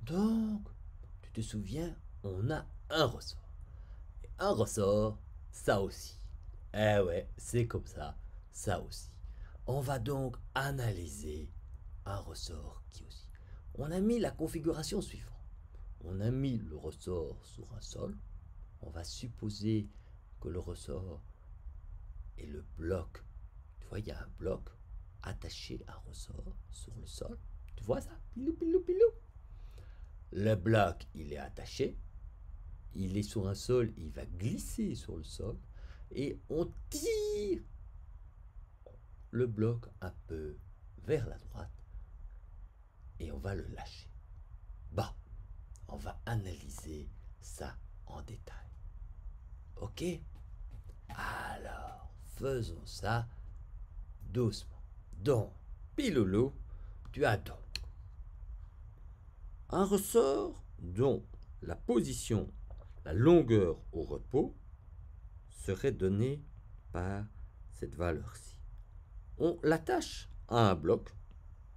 Donc, tu te souviens, on a un ressort. Et un ressort, ça aussi. Eh ouais, c'est comme ça aussi. On va donc analyser un ressort qui aussi. On a mis la configuration suivante. On a mis le ressort sur un sol. On va supposer que le ressort est le bloc. Tu vois, il y a un bloc attaché à un ressort sur le sol. Tu vois ça? Pilou, pilou, pilou. Le bloc, il est attaché. Il est sur un sol, il va glisser sur le sol. Et on tire le bloc un peu vers la droite. Et on va le lâcher. Bon, on va analyser ça en détail. Ok? Alors, faisons ça doucement. Donc, Piloulou, tu as donc un ressort dont la position, la longueur au repos serait donnée par cette valeur-ci. On l'attache à un bloc.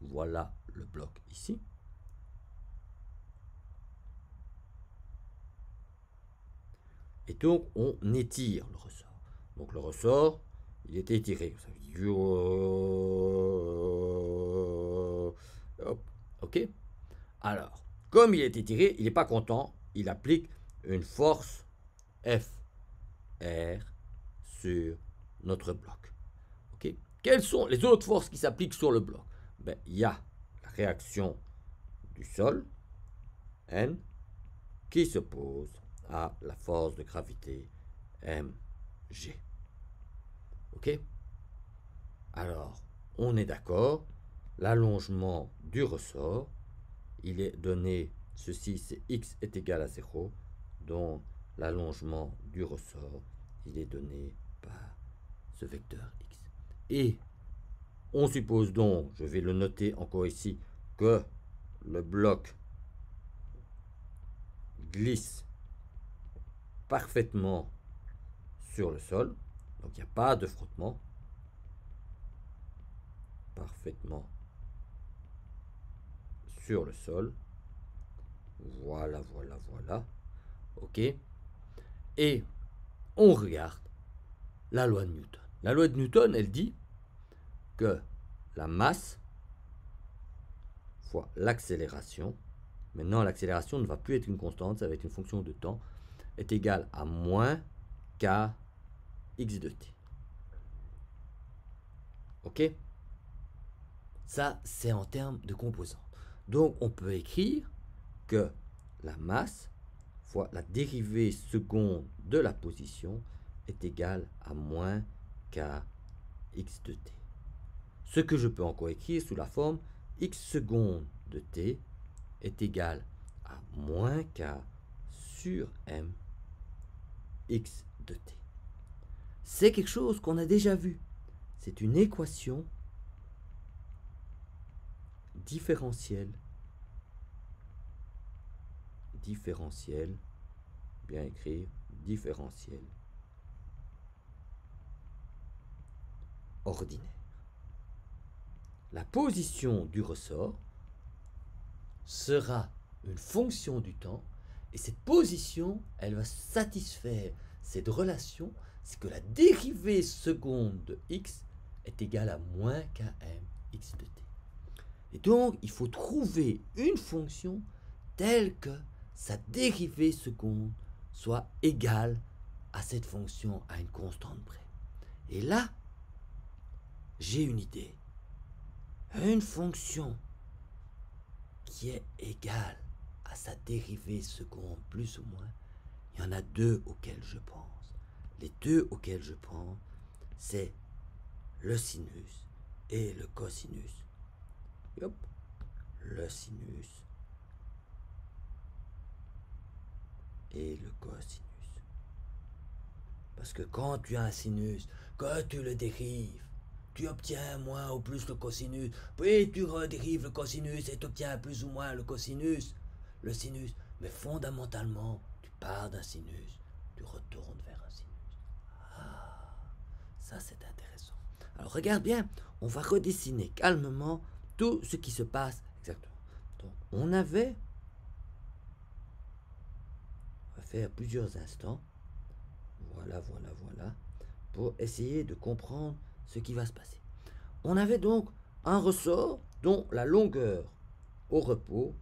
Voilà le bloc ici. Et donc, on étire le ressort. Donc, le ressort, il est étiré. Ça veut dire... Hop, ok. Alors, comme il est étiré, il n'est pas content. Il applique une force F, R sur notre bloc. Ok. Quelles sont les autres forces qui s'appliquent sur le bloc? Ben, il y a la réaction du sol, N, qui s'oppose à la force de gravité mg. Ok? Alors, on est d'accord, l'allongement du ressort, il est donné, ceci c'est x est égal à 0, donc l'allongement du ressort, il est donné par ce vecteur x. Et on suppose donc, je vais le noter encore ici, que le bloc glisse parfaitement sur le sol, donc il n'y a pas de frottement, parfaitement sur le sol. Voilà, voilà, voilà. Ok. Et on regarde la loi de Newton. La loi de Newton, elle dit que la masse fois l'accélération, maintenant l'accélération ne va plus être une constante, ça va être une fonction de temps, est égale à moins kx de t. Ok? Ça, c'est en termes de composantes. Donc, on peut écrire que la masse fois la dérivée seconde de la position est égale à moins kx de t. Ce que je peux encore écrire sous la forme x seconde de t est égal à moins k sur m x de t. C'est quelque chose qu'on a déjà vu. C'est une équation différentielle, bien écrire, différentielle, ordinaire. La position du ressort sera une fonction du temps, et cette position, elle va satisfaire cette relation, c'est que la dérivée seconde de x est égale à moins km x de t. Et donc, il faut trouver une fonction telle que sa dérivée seconde soit égale à cette fonction à une constante près. Et là, j'ai une idée. Une fonction qui est égale à sa dérivée seconde plus ou moins, il y en a deux auxquelles je pense. Les deux auxquelles je pense, c'est le sinus et le cosinus. Hop, le sinus et le cosinus. Parce que quand tu as un sinus, que tu le dérives, tu obtiens moins ou plus le cosinus, puis tu redérives le cosinus et tu obtiens plus ou moins le cosinus, le sinus. Mais fondamentalement, tu pars d'un sinus, tu retournes vers un sinus. Ah, ça c'est intéressant. Alors regarde bien, on va redessiner calmement tout ce qui se passe exactement. Donc on avait faire plusieurs instants. Voilà, voilà, voilà. Pour essayer de comprendre ce qui va se passer. On avait donc un ressort dont la longueur au repos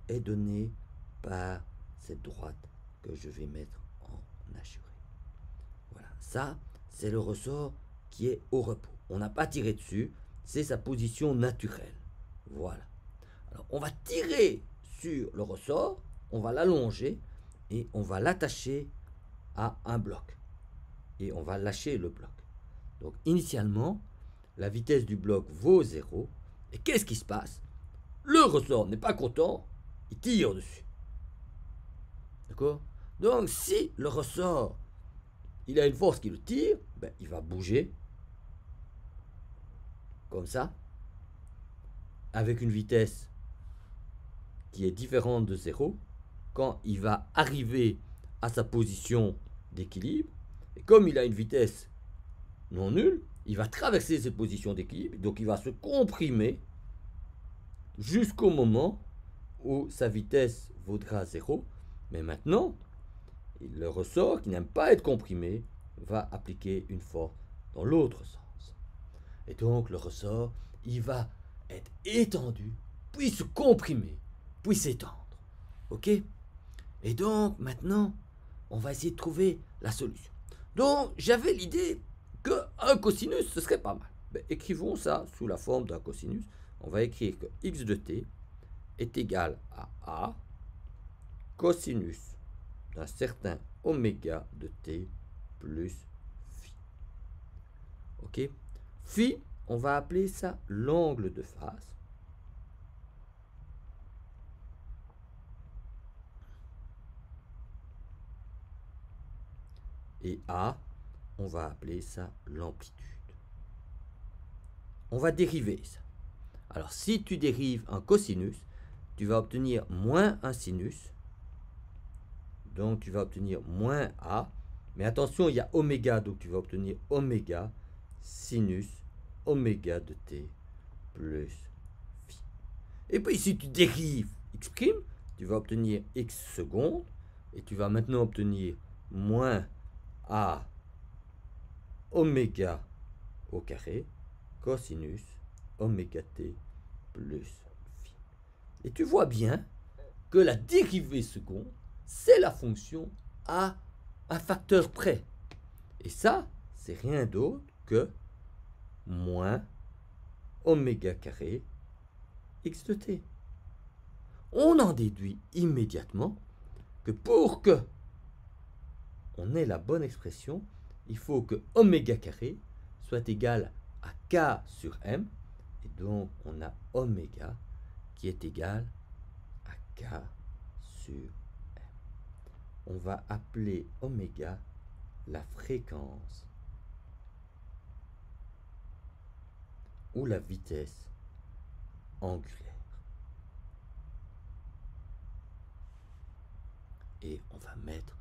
est donnée par cette droite que je vais mettre en assuré. Voilà, ça, c'est le ressort qui est au repos. On n'a pas tiré dessus, c'est sa position naturelle. Voilà. Alors, on va tirer sur le ressort, on va l'allonger et on va l'attacher à un bloc. Et on va lâcher le bloc. Donc, initialement, la vitesse du bloc vaut 0. Et qu'est-ce qui se passe? Le ressort n'est pas content, il tire dessus. D'accord? Donc, si le ressort, il a une force qui le tire, ben, il va bouger, comme ça, avec une vitesse qui est différente de 0, quand il va arriver à sa position d'équilibre, et comme il a une vitesse non nulle, il va traverser cette position d'équilibre, donc il va se comprimer jusqu'au moment où sa vitesse vaudra 0. Mais maintenant, le ressort qui n'aime pas être comprimé va appliquer une force dans l'autre sens. Et donc le ressort, il va être étendu, puis se comprimer, puis s'étendre. Ok? Et donc maintenant, on va essayer de trouver la solution. Donc j'avais l'idée qu'un cosinus, ce serait pas mal. Ben, écrivons ça sous la forme d'un cosinus. On va écrire que x de t est égal à a cosinus d'un certain oméga de t plus phi. Ok? Phi, on va appeler ça l'angle de face. Et a, on va appeler ça l'amplitude. On va dériver ça. Alors, si tu dérives un cosinus, tu vas obtenir moins un sinus. Donc, tu vas obtenir moins a. Mais attention, il y a oméga, donc tu vas obtenir oméga sinus oméga de t plus phi. Et puis, si tu dérives x', tu vas obtenir x seconde. Et tu vas maintenant obtenir moins a oméga au carré cosinus oméga t plus phi. Et tu vois bien que la dérivée seconde, c'est la fonction à un facteur près. Et ça, c'est rien d'autre que moins oméga carré x de t. On en déduit immédiatement que pour que on ait la bonne expression, il faut que oméga carré soit égal à k sur m. Et donc, on a oméga qui est égal à k sur m. On va appeler oméga la fréquence ou la vitesse angulaire. Et on va mettre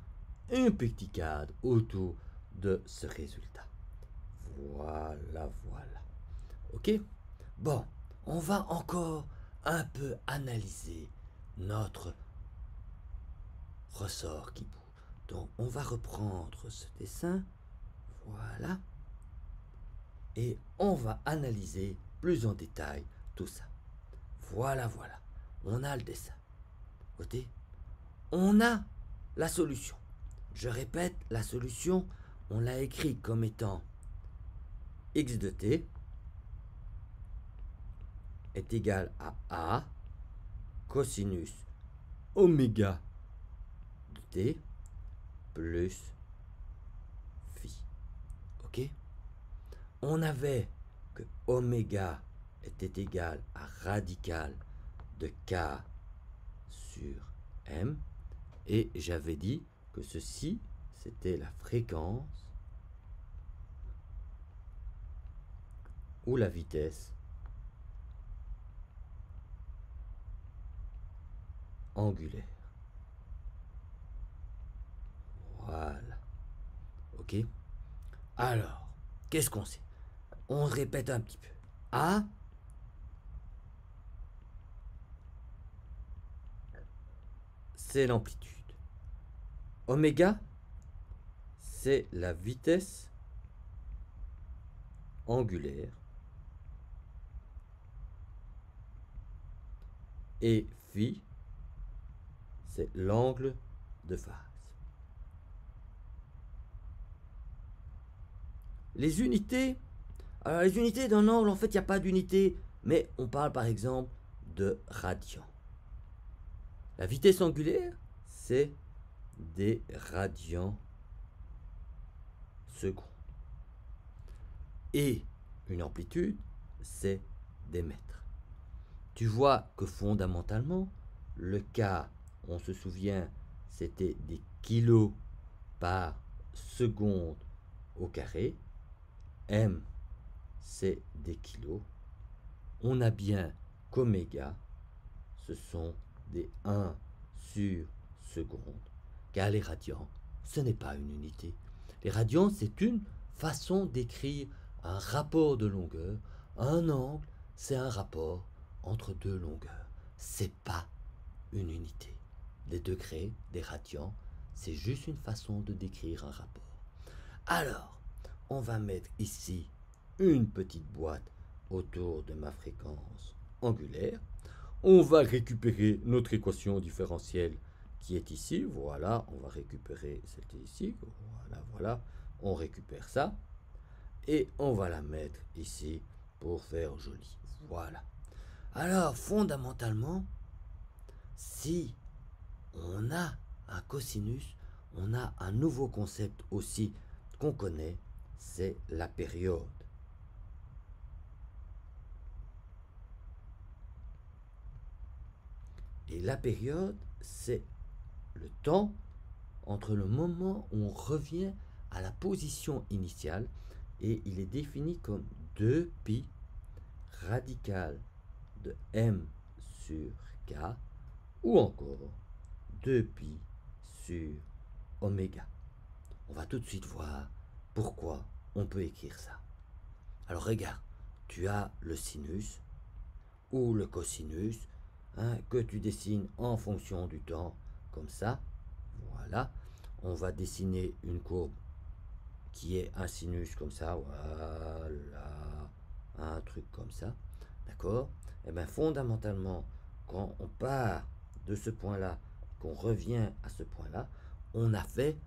un petit cadre autour de ce résultat. Voilà, voilà. Ok? Bon, on va encore un peu analyser notre ressort qui bouge. Donc, on va reprendre ce dessin. Voilà. Et on va analyser plus en détail tout ça. Voilà, voilà. On a le dessin. Ok? On a la solution. Je répète, la solution, on l'a écrit comme étant x de t est égal à a cosinus oméga de t plus phi. Ok? On avait que oméga était égal à radical de k sur m. Et j'avais dit que ceci, c'était la fréquence ou la vitesse angulaire. Voilà. Ok? Alors, qu'est-ce qu'on sait? On répète un petit peu. A, c'est l'amplitude. Oméga, c'est la vitesse angulaire et phi, c'est l'angle de phase. Les unités, alors les unités d'un angle, en fait, il n'y a pas d'unité, mais on parle par exemple de radians. La vitesse angulaire, c'est des radians secondes. Et une amplitude, c'est des mètres. Tu vois que fondamentalement, le K, on se souvient, c'était des kilos par seconde au carré. M, c'est des kilos. On a bien qu'oméga, ce sont des 1 sur seconde, car les radians, ce n'est pas une unité. Les radians, c'est une façon d'écrire un rapport de longueur. Un angle, c'est un rapport entre deux longueurs. C'est pas une unité. Les degrés, des radians, c'est juste une façon de décrire un rapport. Alors, on va mettre ici une petite boîte autour de ma fréquence angulaire. On va récupérer notre équation différentielle qui est ici. Voilà, on va récupérer celle ici. Voilà, voilà. On récupère ça. Et on va la mettre ici pour faire joli. Voilà. Alors, fondamentalement, si on a un cosinus, on a un nouveau concept aussi qu'on connaît, c'est la période. Et la période, c'est le temps entre le moment où on revient à la position initiale, et il est défini comme 2pi radical de m sur k, ou encore 2pi sur oméga. On va tout de suite voir pourquoi on peut écrire ça. Alors regarde, tu as le sinus ou le cosinus, que tu dessines en fonction du temps, comme ça. Voilà. On va dessiner une courbe qui est un sinus comme ça. Voilà. Un truc comme ça. D'accord? Et bien fondamentalement, quand on part de ce point-là, qu'on revient à ce point-là, on a fait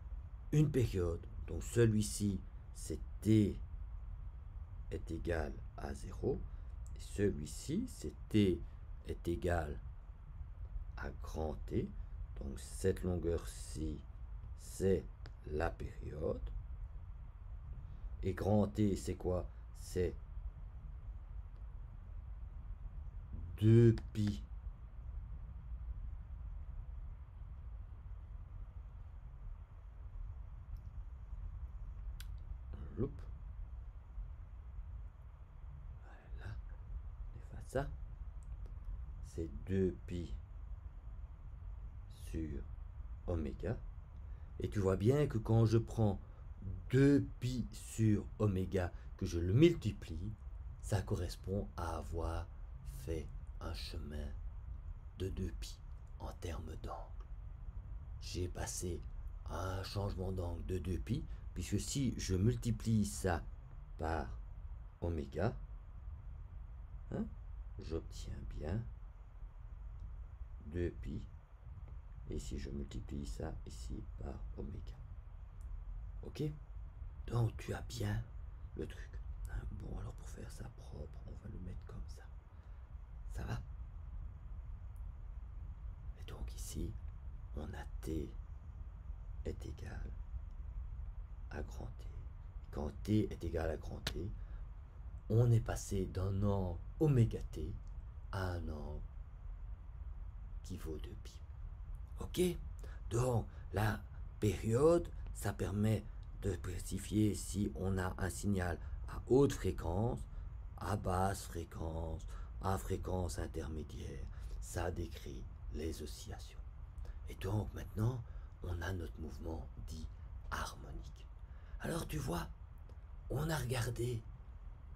une période. Donc celui-ci, c'est t est égal à 0. Et celui-ci, c'est t est égal à grand T. Donc cette longueur-ci, c'est la période. Et grand T, c'est quoi? C'est 2pi voilà, on efface ça. C'est 2pi sur oméga. Et tu vois bien que quand je prends 2pi sur oméga, que je le multiplie, ça correspond à avoir fait un chemin de 2pi en termes d'angle. J'ai passé à un changement d'angle de 2pi, puisque si je multiplie ça par oméga, j'obtiens bien 2pi. Et si je multiplie ça ici par oméga. Ok? Donc tu as bien le truc. Bon, alors pour faire ça propre, on va le mettre comme ça. Ça va? Et donc ici, on a t est égal à grand T. Et quand t est égal à grand T, on est passé d'un angle oméga t à un angle qui vaut 2pi. Ok? Donc la période, ça permet de spécifier si on a un signal à haute fréquence, à basse fréquence, à fréquence intermédiaire. Ça décrit les oscillations. Et donc maintenant, on a notre mouvement dit harmonique. Alors tu vois, on a regardé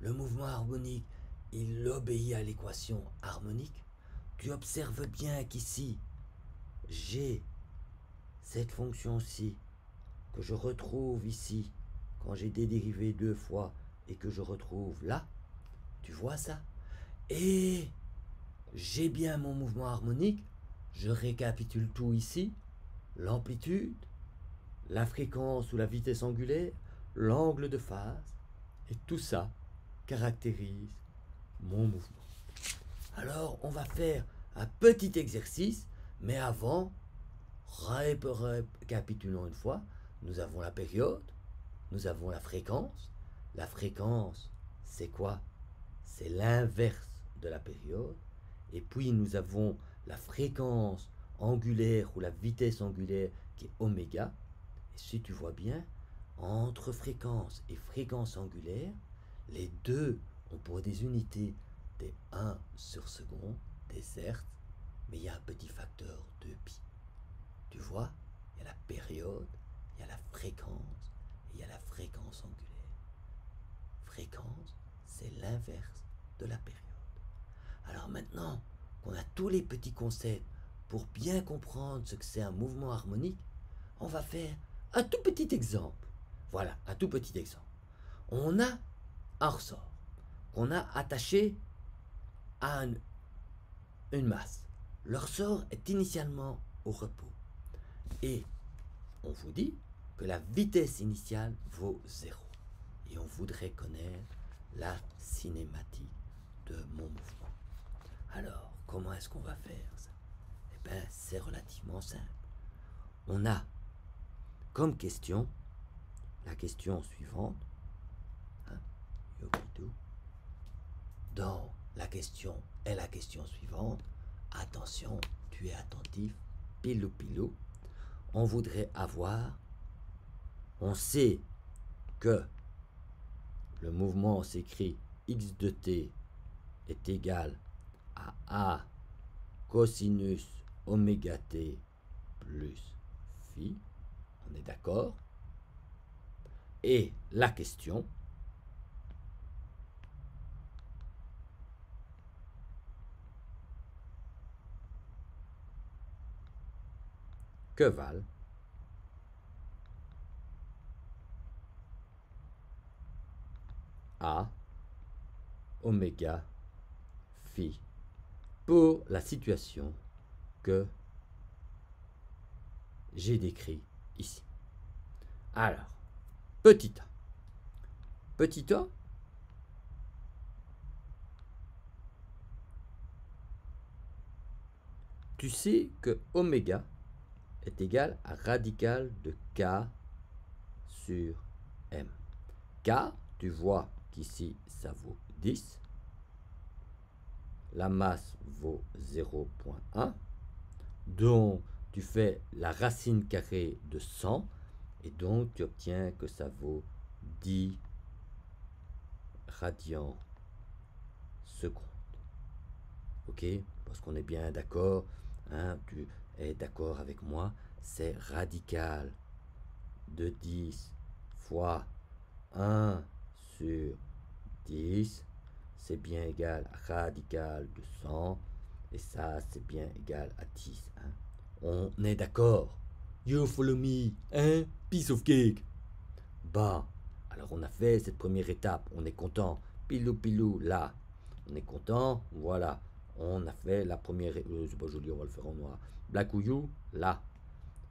le mouvement harmonique, il obéit à l'équation harmonique. Tu observes bien qu'ici, j'ai cette fonction-ci, que je retrouve ici, quand j'ai des dérivés 2 fois, et que je retrouve là, tu vois ça? Et j'ai bien mon mouvement harmonique, je récapitule tout ici, l'amplitude, la fréquence ou la vitesse angulaire, l'angle de phase, et tout ça caractérise mon mouvement. Alors, on va faire un petit exercice, mais avant, récapitulons une fois. Nous avons la période, nous avons la fréquence. La fréquence, c'est quoi? C'est l'inverse de la période. Et puis, nous avons la fréquence angulaire ou la vitesse angulaire qui est oméga. Et si tu vois bien, entre fréquence et fréquence angulaire, les deux ont pour des unités des 1 sur seconde, des hertz, mais il y a un petit facteur 2π. Tu vois, il y a la période, il y a la fréquence, et il y a la fréquence angulaire. Fréquence, c'est l'inverse de la période. Alors maintenant qu'on a tous les petits concepts pour bien comprendre ce que c'est un mouvement harmonique, on va faire un tout petit exemple. Voilà, un tout petit exemple. On a un ressort qu'on a attaché à une masse. Le ressort est initialement au repos. Et on vous dit que la vitesse initiale vaut 0. Et on voudrait connaître la cinématique de mon mouvement. Alors, comment est-ce qu'on va faire ça? Eh bien, c'est relativement simple. On a comme question la question suivante. Dans la question est la question suivante. Attention, tu es attentif. Pilou pilou. On voudrait avoir, on sait que le mouvement s'écrit x de t est égal à a cosinus oméga t plus phi. On est d'accord? Et la question, que valent a oméga phi pour la situation que j'ai décrit ici. Alors, petit a. Petit a, tu sais que oméga est égal à radical de k sur m. K, tu vois qu'ici ça vaut 10. La masse vaut 0,1. Donc, tu fais la racine carrée de 100 et donc tu obtiens que ça vaut 10 radians secondes. Ok? Parce qu'on est bien d'accord, hein, tu es d'accord avec moi, c'est radical de 10 fois 1 sur 10, c'est bien égal à radical de 100, et ça, c'est bien égal à 10. Hein. On est d'accord? You follow me, hein? Piece of cake. Bah, alors on a fait cette première étape, on est content. Pilou pilou, là, on est content, voilà. On a fait la première, c'est pas joli, on va le faire en noir. Black ou you, là,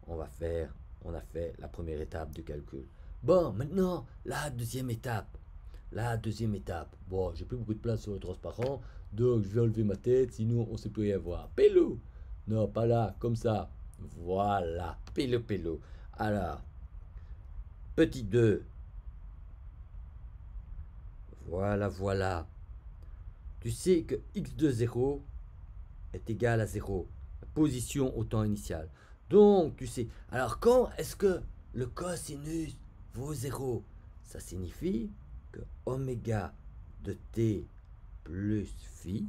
on a fait la première étape du calcul. Bon, maintenant, la deuxième étape. La deuxième étape. Bon, j'ai plus beaucoup de place sur le transparent, donc je vais enlever ma tête, sinon on ne sait plus rien voir. Pilou! Non, pas là, comme ça. Voilà, pilou pilou. Alors, petit 2. Voilà, voilà. Tu sais que x de 0 est égal à 0. La position au temps initial. Donc, tu sais. Alors, quand est-ce que le cosinus vaut 0? Ça signifie que oméga de t plus phi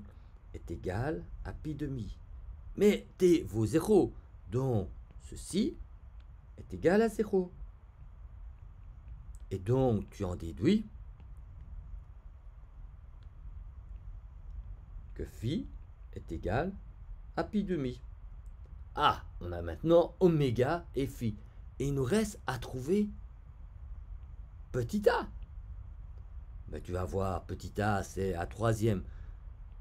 est égal à pi demi. Mais t vaut 0. Donc, ceci est égal à 0. Et donc, tu en déduis que phi est égal à pi demi. Ah, on a maintenant oméga et phi. Et il nous reste à trouver petit a. Mais tu vas voir, petit a, c'est la troisième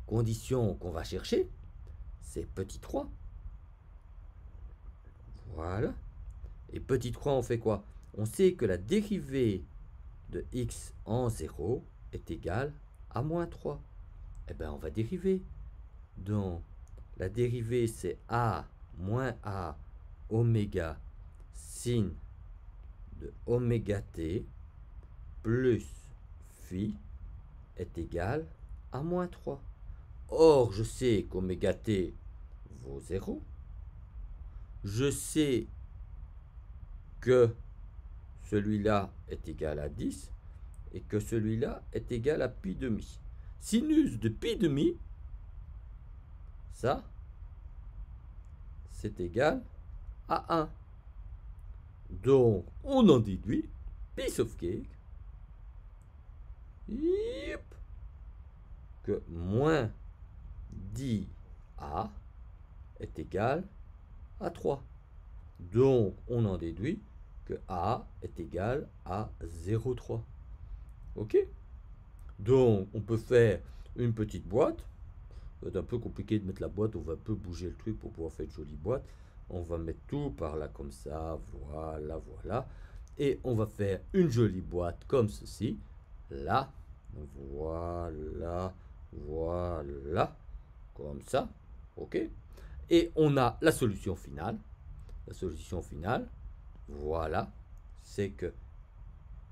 condition qu'on va chercher. C'est petit 3. Voilà. Et petit 3, on fait quoi? On sait que la dérivée de x en 0 est égale à moins 3. Eh bien, on va dériver. Donc, la dérivée, c'est a moins a oméga sin de oméga t plus phi est égal à moins 3. Or, je sais qu'oméga t vaut 0. Je sais que celui-là est égal à 10 et que celui-là est égal à pi demi. Sinus de pi demi, ça, c'est égal à 1. Donc, on en déduit, piece of cake, que moins 10a est égal à 3. Donc, on en déduit que a est égal à 0,3. Ok? Donc, on peut faire une petite boîte. C'est un peu compliqué de mettre la boîte, on va un peu bouger le truc pour pouvoir faire une jolie boîte. On va mettre tout par là comme ça, voilà, voilà. Et on va faire une jolie boîte comme ceci. Là, voilà, voilà, comme ça, ok. Et on a la solution finale. La solution finale, voilà, c'est que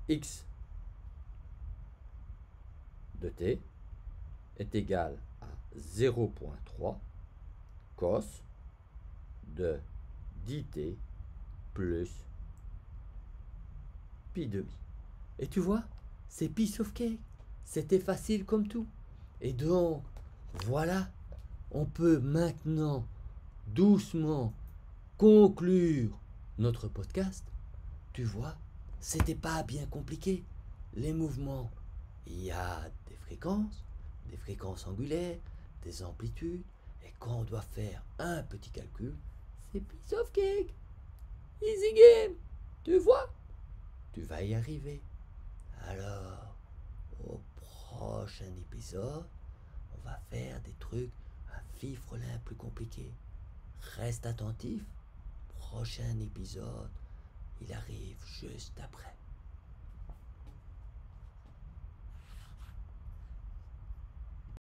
x de t est égal à 0,3 cos de dt plus pi demi. Et tu vois, c'est piece of cake. C'était facile comme tout. Et donc, voilà, on peut maintenant doucement conclure notre podcast. Tu vois, c'était pas bien compliqué. Les mouvements, il y a des fréquences angulaires, des amplitudes, et quand on doit faire un petit calcul, c'est piece of cake. Easy game. Tu vois, tu vas y arriver. Alors, au prochain épisode, on va faire des trucs à fifrelin plus compliqués. Reste attentif. Prochain épisode, il arrive juste après.